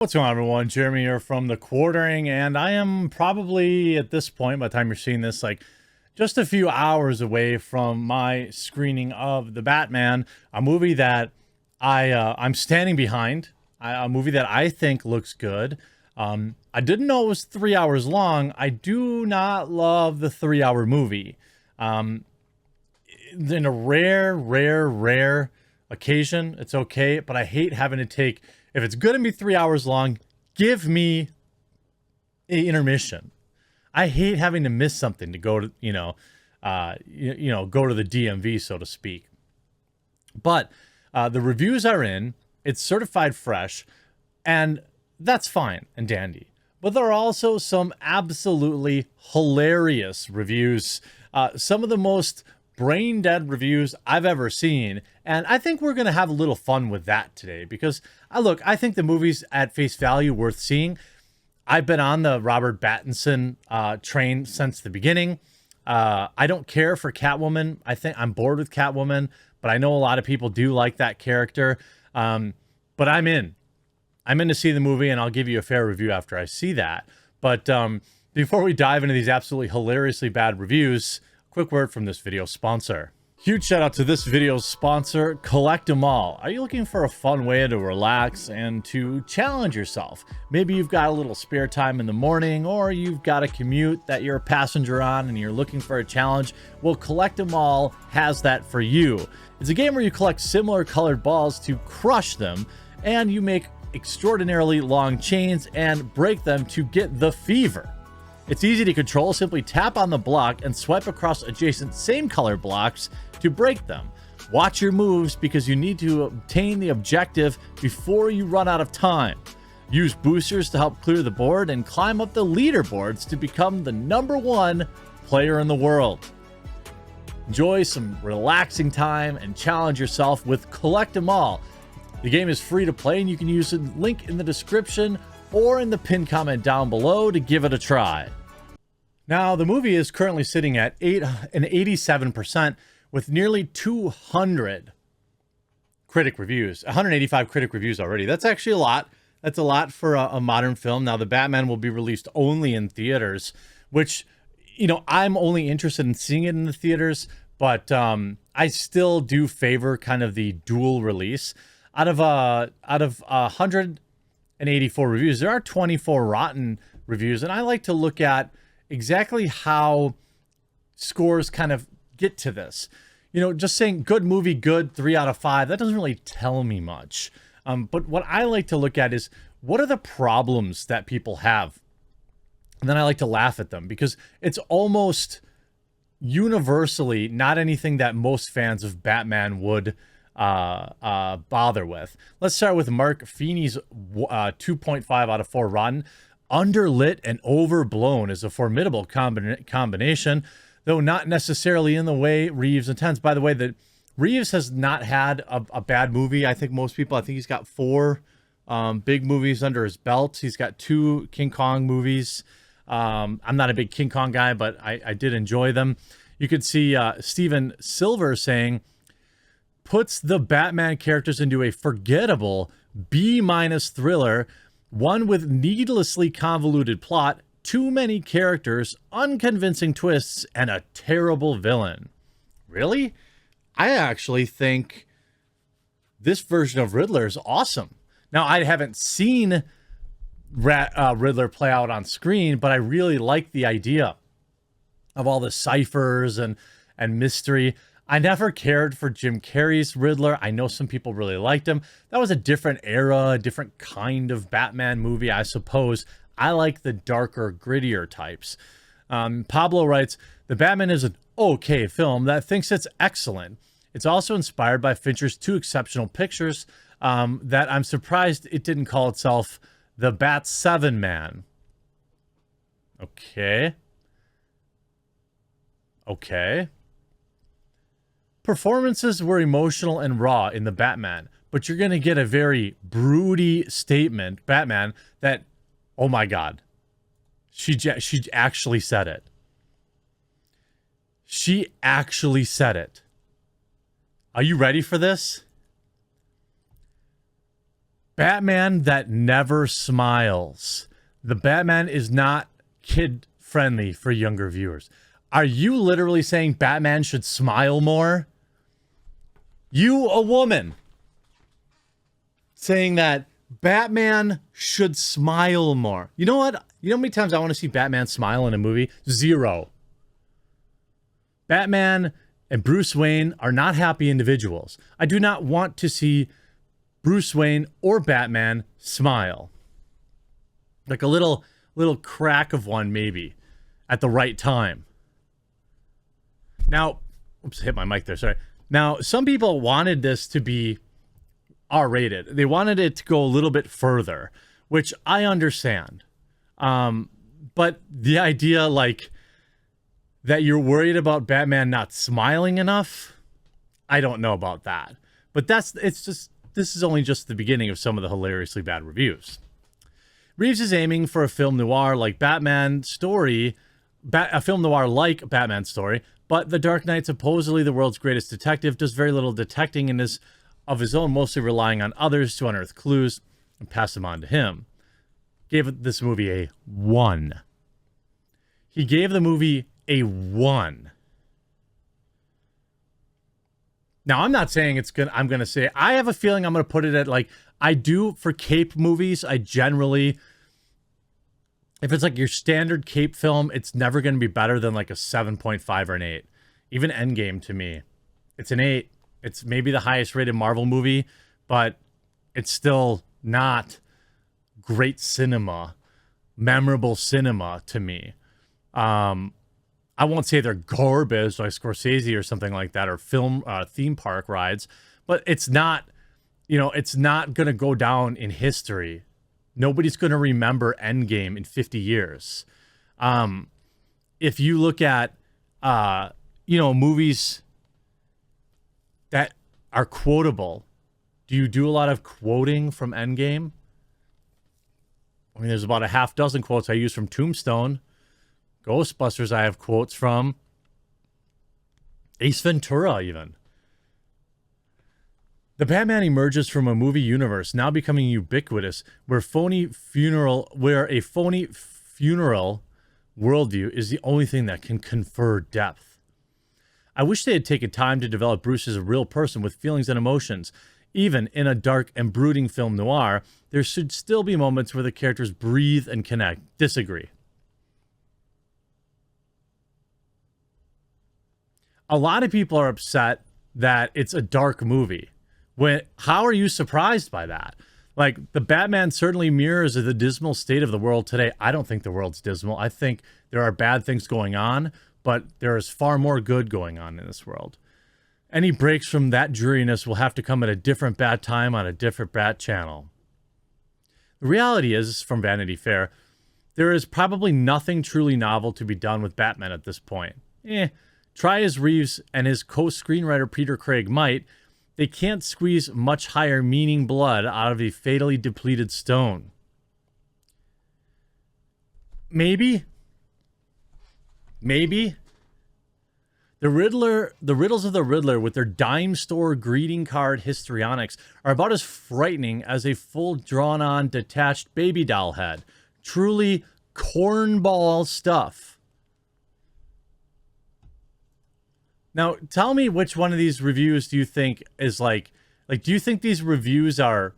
What's going on, everyone? Jeremy here from The Quartering, and I am probably, at this point, by the time you're seeing this, like, just a few hours away from my screening of The Batman, a movie that I'm standing behind, a movie that I think looks good. I didn't know it was 3 hours long. I do not love the 3 hour movie. In a rare occasion, it's okay, but I hate having to take, if it's going to be 3 hours long, give me an intermission. I hate having to miss something to go to, go to the DMV, so to speak. But the reviews are in, it's certified fresh, and that's fine and dandy. But there are also some absolutely hilarious reviews. Some of the most brain dead reviews I've ever seen, and I think we're gonna have a little fun with that today because I think the movie's at face value worth seeing. I've been on the Robert Pattinson train since the beginning. I don't care for Catwoman. I think I'm bored with Catwoman, but I know a lot of people do like that character. But I'm in to see the movie, and I'll give you a fair review after I see that. But before we dive into these absolutely hilariously bad reviews, quick word from this video sponsor. Huge shout out to this video's sponsor, Collect 'em All. Are you looking for a fun way to relax and to challenge yourself? Maybe you've got a little spare time in the morning, or you've got a commute that you're a passenger on and you're looking for a challenge. Well, Collect 'em All has that for you. It's a game where you collect similar colored balls to crush them, and you make extraordinarily long chains and break them to get the fever. It's easy to control. Simply tap on the block and swipe across adjacent same color blocks to break them. Watch your moves because you need to obtain the objective before you run out of time. Use boosters to help clear the board and climb up the leaderboards to become the #1 player in the world. Enjoy some relaxing time and challenge yourself with Collect 'em All. The game is free to play, and you can use the link in the description or in the pinned comment down below to give it a try. Now, the movie is currently sitting at 87% with nearly 200 critic reviews, 185 critic reviews already. That's actually a lot. That's a lot for a modern film. Now, The Batman will be released only in theaters, which, I'm only interested in seeing it in the theaters, but I still do favor kind of the dual release. Out of 184 reviews, there are 24 rotten reviews, and I like to look at exactly how scores kind of get to this. Just saying good movie, good, 3 out of 5, that doesn't really tell me much. But what I like to look at is, what are the problems that people have? And then I like to laugh at them because it's almost universally not anything that most fans of Batman would bother with. Let's start with Mark Feeney's 2.5 out of 4 rotten. Underlit and overblown is a formidable combination, though not necessarily in the way Reeves intends. By the way, that Reeves has not had a bad movie. I think he's got 4 big movies under his belt. He's got 2 King Kong movies. I'm not a big King Kong guy, but I did enjoy them. You could see Steven Silver saying, puts the Batman characters into a forgettable B- thriller, one with needlessly convoluted plot, too many characters, unconvincing twists, and a terrible villain. Really? I actually think this version of Riddler is awesome. Now, I haven't seen Riddler play out on screen, but I really like the idea of all the ciphers and mystery. I never cared for Jim Carrey's Riddler. I know some people really liked him. That was a different era, a different kind of Batman movie, I suppose. I like the darker, grittier types. Pablo writes, the Batman is an okay film that thinks it's excellent. It's also inspired by Fincher's 2 exceptional pictures that I'm surprised it didn't call itself The Bat 7 Man. Okay. Performances were emotional and raw in The Batman, but you're going to get a very broody statement, Batman, that, oh my God, she actually said it. She actually said it. Are you ready for this? Batman that never smiles. The Batman is not kid friendly for younger viewers. Are you literally saying Batman should smile more? You, a woman, saying that Batman should smile more. You know what? You know how many times I want to see Batman smile in a movie? 0. Batman and Bruce Wayne are not happy individuals. I do not want to see Bruce Wayne or Batman smile. Like a little crack of one maybe at the right time. Now, oops, hit my mic there, sorry. Now, some people wanted this to be R-rated. They wanted it to go a little bit further, which I understand. But the idea, like, that you're worried about Batman not smiling enough, I don't know about that. But this is only just the beginning of some of the hilariously bad reviews. Reeves is aiming for a film noir like Batman story, a film noir like Batman story, but The Dark Knight, supposedly the world's greatest detective, does very little detecting and is of his own, mostly relying on others to unearth clues and pass them on to him. Gave this movie a 1. He gave the movie a 1. Now, I'm not saying I'm going to say, I have a feeling I'm going to put it at, like, I do for Cape movies. I generally, if it's like your standard Cape film, it's never going to be better than like a 7.5 or an 8. Even Endgame to me, it's an 8. It's maybe the highest rated Marvel movie, but it's still not great cinema, memorable cinema to me. I won't say they're garbage like Scorsese or something like that, or film theme park rides, but it's not, it's not going to go down in history. Nobody's going to remember Endgame in 50 years. If you look at, movies that are quotable, do you do a lot of quoting from Endgame? I mean, there's about a half dozen quotes I use from Tombstone. Ghostbusters I have quotes from. Ace Ventura even. The Batman emerges from a movie universe now becoming ubiquitous where a phony funeral worldview is the only thing that can confer depth. I wish they had taken time to develop Bruce as a real person with feelings and emotions. Even in a dark and brooding film noir, there should still be moments where the characters breathe and connect. Disagree. A lot of people are upset that it's a dark movie. How are you surprised by that? Like, the Batman certainly mirrors the dismal state of the world today. I don't think the world's dismal. I think there are bad things going on, but there is far more good going on in this world. Any breaks from that dreariness will have to come at a different bad time on a different bat channel. The reality is, from Vanity Fair, there is probably nothing truly novel to be done with Batman at this point. Try as Reeves and his co-screenwriter Peter Craig might, they can't squeeze much higher meaning blood out of a fatally depleted stone. Maybe. The riddles of the Riddler with their dime store greeting card histrionics are about as frightening as a full drawn-on detached baby doll head. Truly cornball stuff. Now, tell me which one of these reviews do you think is like, do you think these reviews are,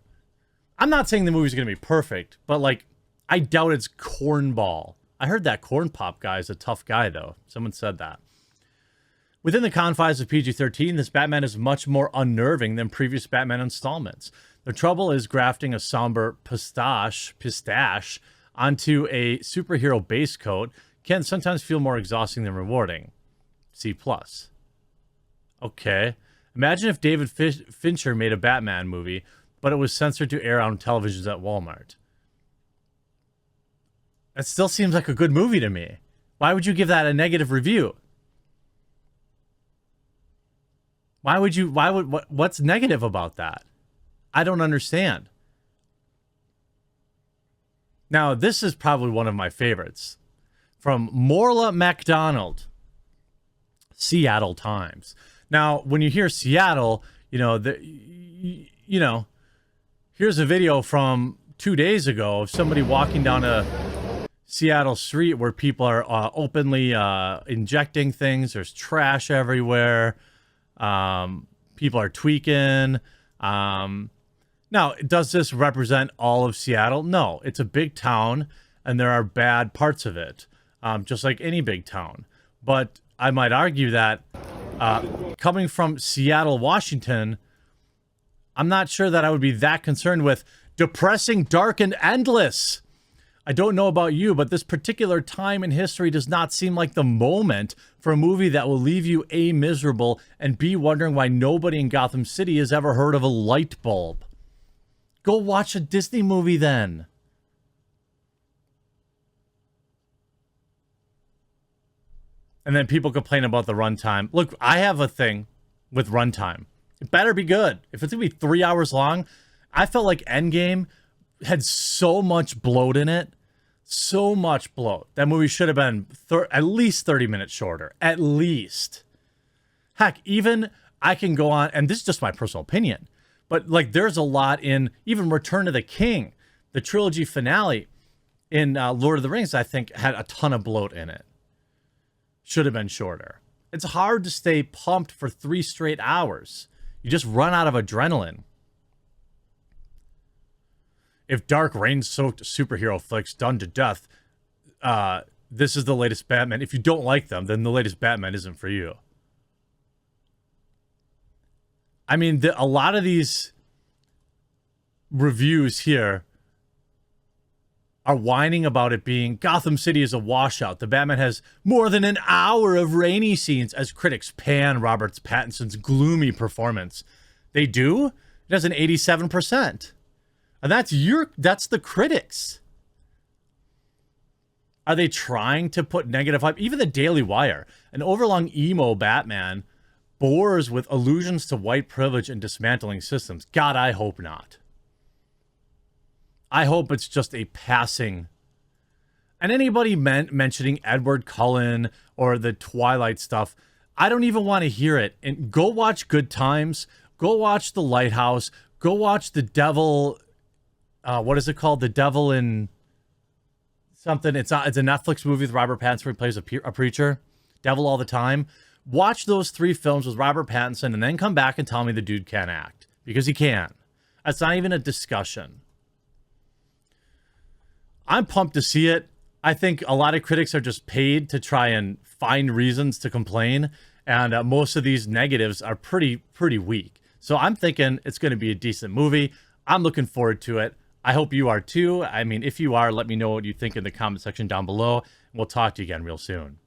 I'm not saying the movie's going to be perfect, but like, I doubt it's cornball. I heard that Corn Pop guy is a tough guy, though. Someone said that. Within the confines of PG-13, this Batman is much more unnerving than previous Batman installments. The trouble is grafting a somber pistache onto a superhero base coat can sometimes feel more exhausting than rewarding. C+. Okay. Imagine if David Fincher made a Batman movie, but it was censored to air on televisions at Walmart. That still seems like a good movie to me. Why would you give that a negative review? What's negative about that? I don't understand. Now, this is probably one of my favorites. From Morla MacDonald, Seattle Times. Now, when you hear Seattle, Here's a video from 2 days ago of somebody walking down a Seattle street where people are openly injecting things. There's trash everywhere. People are tweaking. Now, does this represent all of Seattle? No, it's a big town, and there are bad parts of it, just like any big town. But I might argue that coming from Seattle, Washington, I'm not sure that I would be that concerned with depressing, dark, and endless. I don't know about you, but this particular time in history does not seem like the moment for a movie that will leave you A, miserable, and B, wondering why nobody in Gotham City has ever heard of a light bulb. Go watch a Disney movie then. And then people complain about the runtime. Look, I have a thing with runtime. It better be good. If it's going to be 3 hours long, I felt like Endgame had so much bloat in it. So much bloat. That movie should have been at least 30 minutes shorter. At least. Heck, even I can go on, and this is just my personal opinion, but like there's a lot in even Return of the King, the trilogy finale in Lord of the Rings, I think had a ton of bloat in it. Should have been shorter. It's hard to stay pumped for 3 straight hours. You just run out of adrenaline. If dark, rain-soaked superhero flicks done to death, this is the latest Batman. If you don't like them, then the latest Batman isn't for you. I mean, a lot of these reviews here are whining about it being Gotham City is a washout. The Batman has more than an hour of rainy scenes as critics pan Robert Pattinson's gloomy performance. They do? It has an 87%. And that's the critics. Are they trying to put negative hype? Even the Daily Wire, an overlong emo Batman, bores with allusions to white privilege and dismantling systems. God, I hope not. I hope it's just a passing. And anybody mentioning Edward Cullen or the Twilight stuff, I don't even want to hear it. And go watch Good Times. Go watch The Lighthouse. Go watch The Devil. What is it called? The Devil in something. It's a Netflix movie with Robert Pattinson where he plays a preacher. Devil All the Time. Watch those 3 films with Robert Pattinson and then come back and tell me the dude can't act. Because he can. That's not even a discussion. I'm pumped to see it. I think a lot of critics are just paid to try and find reasons to complain. And most of these negatives are pretty weak. So I'm thinking it's going to be a decent movie. I'm looking forward to it. I hope you are too. I mean, if you are, let me know what you think in the comment section down below. We'll talk to you again real soon.